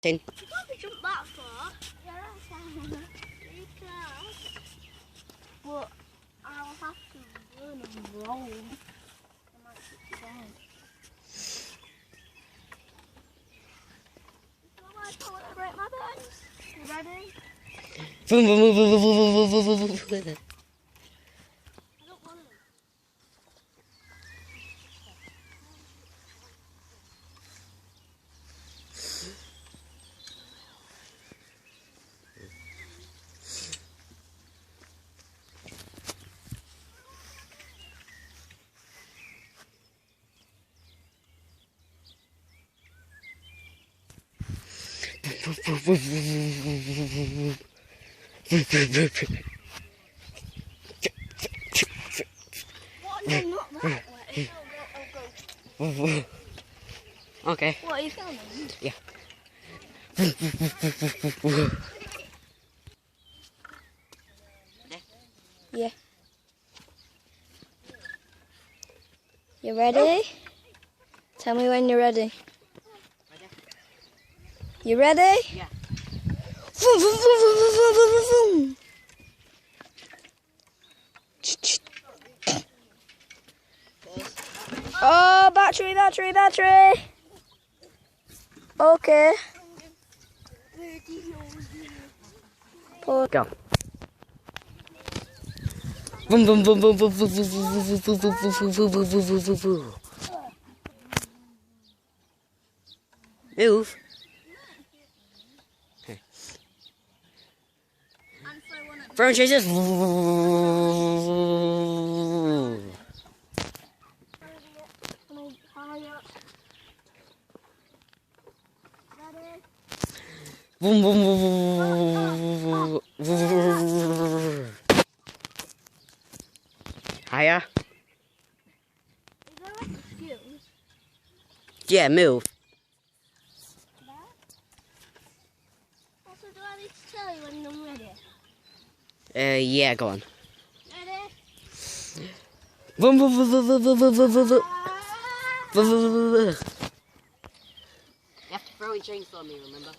You You can't jump that far. Yeah, that's fine. You can. But I'll have to run and roll. I might hit you down. I want to break my bones. You ready? Boom, boom, boom, boom, boom, boom, boom, boom, boom, boom. I don't want to. What? No, not that way. I'll go. Okay. What are you filming? Yeah. Yeah. You ready? Tell me when you're ready. You ready? Yeah. Vroom, vroom, vroom, vroom, vroom, vroom, vroom, vroom. Oh, battery, battery, battery. Okay. Pause. Go. Boom, boom, boom, boom, boom, boom, boom, boom, boom, boom, boom, boom, boom, boom, boom, boom, boom. Move. Okay. Front chases. Boom, boom, boom, boom, boom. Higher. Is there like a fuse? Yeah, move. Also, do I need to tell you when I'm ready? Yeah, go on. Ready? Boom, boom, boom, boom, boom, boom, boom, boom, boom, boom. Boom, boom, boom, boom. You have to throw a chainsaw at me, remember?